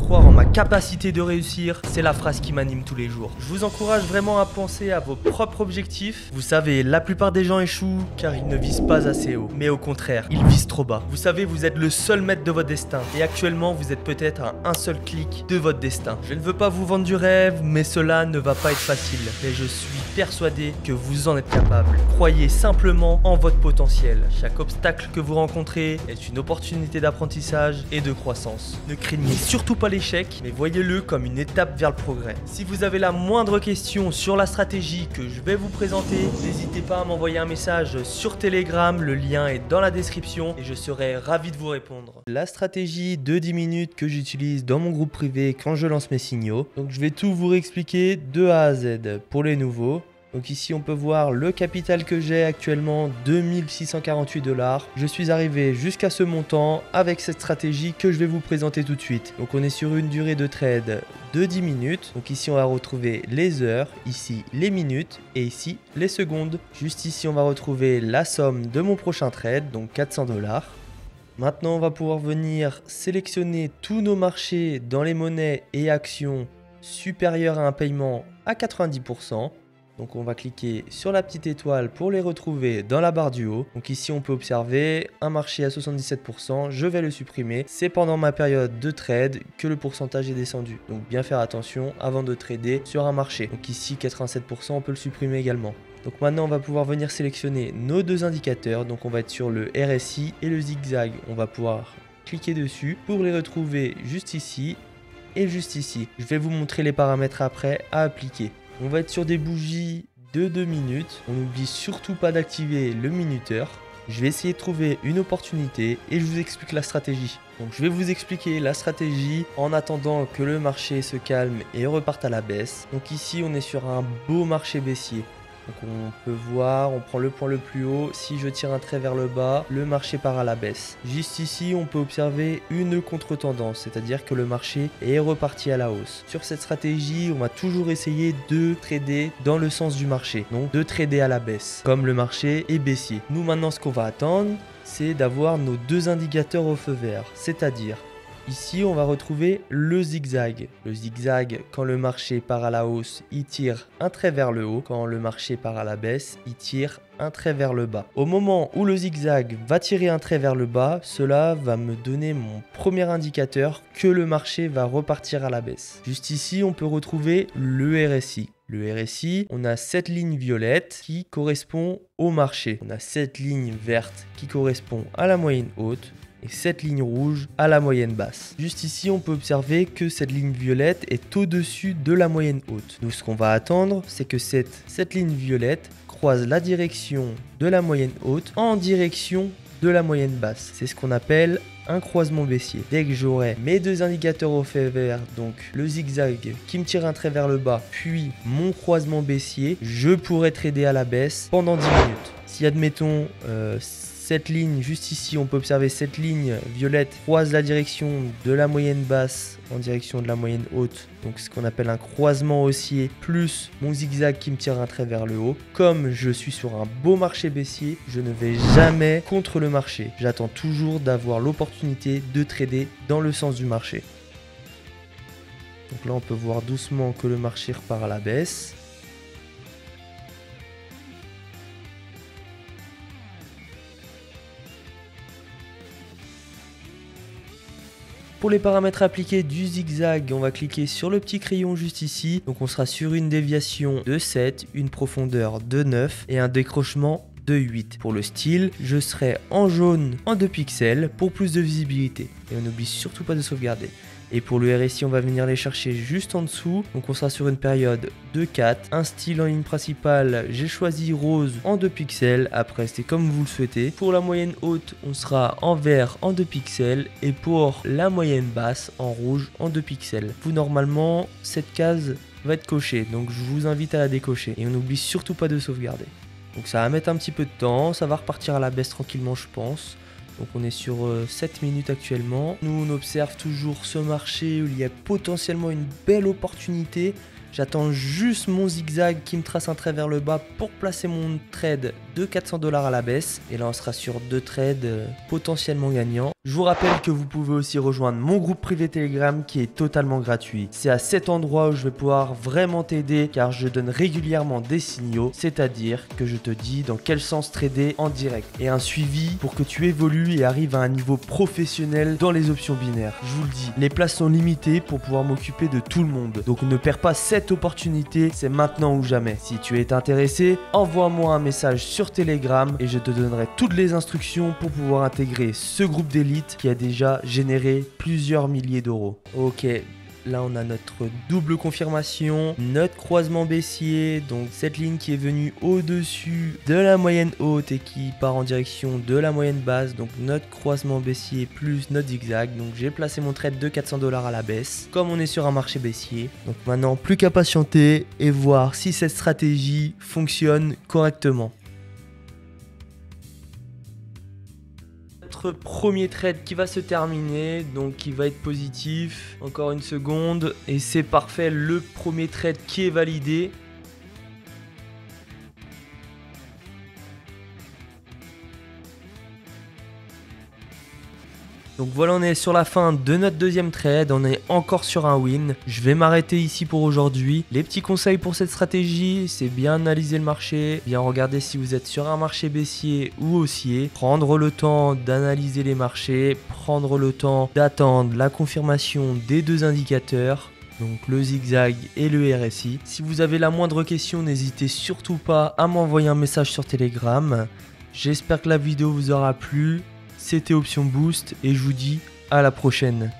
Croire en ma capacité de réussir, c'est la phrase qui m'anime tous les jours. Je vous encourage vraiment à penser à vos propres objectifs. Vous savez, la plupart des gens échouent car ils ne visent pas assez haut, mais au contraire, ils visent trop bas. Vous savez, vous êtes le seul maître de votre destin et actuellement, vous êtes peut-être à un seul clic de votre destin. Je ne veux pas vous vendre du rêve, mais cela ne va pas être facile. Mais je suis persuadé que vous en êtes capable. Croyez simplement en votre potentiel. Chaque obstacle que vous rencontrez est une opportunité d'apprentissage et de croissance. Ne craignez surtout pas l'échec, mais voyez-le comme une étape vers le progrès. Si vous avez la moindre question sur la stratégie que je vais vous présenter, n'hésitez pas à m'envoyer un message sur Telegram, le lien est dans la description et je serai ravi de vous répondre. La stratégie de 10 minutes que j'utilise dans mon groupe privé quand je lance mes signaux. Donc je vais tout vous réexpliquer de A à Z pour les nouveaux. Donc ici on peut voir le capital que j'ai actuellement, 2648 $. Je suis arrivé jusqu'à ce montant avec cette stratégie que je vais vous présenter tout de suite. Donc on est sur une durée de trade de 10 minutes. Donc ici on va retrouver les heures, ici les minutes et ici les secondes. Juste ici on va retrouver la somme de mon prochain trade, donc 400 $. Maintenant on va pouvoir venir sélectionner tous nos marchés dans les monnaies et actions supérieures à un paiement à 90%. Donc on va cliquer sur la petite étoile pour les retrouver dans la barre du haut. Donc ici on peut observer un marché à 77%, je vais le supprimer. C'est pendant ma période de trade que le pourcentage est descendu. Donc bien faire attention avant de trader sur un marché. Donc ici 87%, on peut le supprimer également. Donc maintenant on va pouvoir venir sélectionner nos deux indicateurs. Donc on va être sur le RSI et le zigzag. On va pouvoir cliquer dessus pour les retrouver juste ici et juste ici. Je vais vous montrer les paramètres après à appliquer. On va être sur des bougies de 2 minutes. On n'oublie surtout pas d'activer le minuteur. Je vais essayer de trouver une opportunité et je vous explique la stratégie. Donc je vais vous expliquer la stratégie en attendant que le marché se calme et reparte à la baisse. Donc ici on est sur un beau marché baissier. Donc on peut voir, on prend le point le plus haut, si je tire un trait vers le bas, le marché part à la baisse. Juste ici, on peut observer une contre-tendance, c'est-à-dire que le marché est reparti à la hausse. Sur cette stratégie, on va toujours essayer de trader dans le sens du marché, donc de trader à la baisse, comme le marché est baissier. Nous maintenant, ce qu'on va attendre, c'est d'avoir nos deux indicateurs au feu vert, c'est-à-dire ici, on va retrouver le zigzag. Le zigzag, quand le marché part à la hausse, il tire un trait vers le haut. Quand le marché part à la baisse, il tire un trait vers le bas. Au moment où le zigzag va tirer un trait vers le bas, cela va me donner mon premier indicateur que le marché va repartir à la baisse. Juste ici, on peut retrouver le RSI. Le RSI, on a cette ligne violette qui correspond au marché. On a cette ligne verte qui correspond à la moyenne haute. Et cette ligne rouge à la moyenne basse. Juste ici, on peut observer que cette ligne violette est au-dessus de la moyenne haute. Donc ce qu'on va attendre, c'est que cette ligne violette croise la direction de la moyenne haute en direction de la moyenne basse. C'est ce qu'on appelle un croisement baissier. Dès que j'aurai mes deux indicateurs au feu vert, donc le zigzag qui me tire un trait vers le bas, puis mon croisement baissier, je pourrai trader à la baisse pendant 10 minutes. Si admettons cette ligne, juste ici, on peut observer cette ligne violette croise la direction de la moyenne basse en direction de la moyenne haute. Donc ce qu'on appelle un croisement haussier plus mon zigzag qui me tire un trait vers le haut. Comme je suis sur un beau marché baissier, je ne vais jamais contre le marché. J'attends toujours d'avoir l'opportunité de trader dans le sens du marché. Donc là, on peut voir doucement que le marché repart à la baisse. Pour les paramètres appliqués du zigzag, on va cliquer sur le petit crayon juste ici. Donc on sera sur une déviation de 7, une profondeur de 9 et un décrochement de 8. Pour le style, je serai en jaune en 2 pixels pour plus de visibilité. Et on n'oublie surtout pas de sauvegarder. Et pour le RSI, on va venir les chercher juste en dessous. Donc on sera sur une période de 4. Un style en ligne principale, j'ai choisi rose en 2 pixels. Après, c'est comme vous le souhaitez. Pour la moyenne haute, on sera en vert en 2 pixels. Et pour la moyenne basse, en rouge en 2 pixels. Vous, normalement, cette case va être cochée. Donc je vous invite à la décocher. Et on n'oublie surtout pas de sauvegarder. Donc ça va mettre un petit peu de temps. Ça va repartir à la baisse tranquillement, je pense. Donc on est sur 7 minutes actuellement. Nous on observe toujours ce marché où il y a potentiellement une belle opportunité. J'attends juste mon zigzag qui me trace un trait vers le bas pour placer mon trade de 400 $ à la baisse. Et là on sera sur deux trades potentiellement gagnants. Je vous rappelle que vous pouvez aussi rejoindre mon groupe privé Telegram qui est totalement gratuit. C'est à cet endroit où je vais pouvoir vraiment t'aider car je donne régulièrement des signaux, c'est-à-dire que je te dis dans quel sens trader en direct et un suivi pour que tu évolues et arrives à un niveau professionnel dans les options binaires. Je vous le dis, les places sont limitées pour pouvoir m'occuper de tout le monde. Donc ne perds pas cette opportunité, c'est maintenant ou jamais. Si tu es intéressé, envoie-moi un message sur Telegram et je te donnerai toutes les instructions pour pouvoir intégrer ce groupe d'élite qui a déjà généré plusieurs milliers d'euros. Ok, là on a notre double confirmation, notre croisement baissier, donc cette ligne qui est venue au-dessus de la moyenne haute et qui part en direction de la moyenne basse, donc notre croisement baissier plus notre zigzag. Donc j'ai placé mon trade de 400 $ à la baisse, comme on est sur un marché baissier. Donc maintenant plus qu'à patienter et voir si cette stratégie fonctionne correctement. Premier trade qui va se terminer, donc qui va être positif. Encore une seconde et c'est parfait, le premier trade qui est validé. Donc voilà, on est sur la fin de notre deuxième trade, on est encore sur un win. Je vais m'arrêter ici pour aujourd'hui. Les petits conseils pour cette stratégie, c'est bien analyser le marché, bien regarder si vous êtes sur un marché baissier ou haussier, prendre le temps d'analyser les marchés, prendre le temps d'attendre la confirmation des deux indicateurs, donc le zigzag et le RSI. Si vous avez la moindre question, n'hésitez surtout pas à m'envoyer un message sur Telegram. J'espère que la vidéo vous aura plu. C'était Option Boost et je vous dis à la prochaine.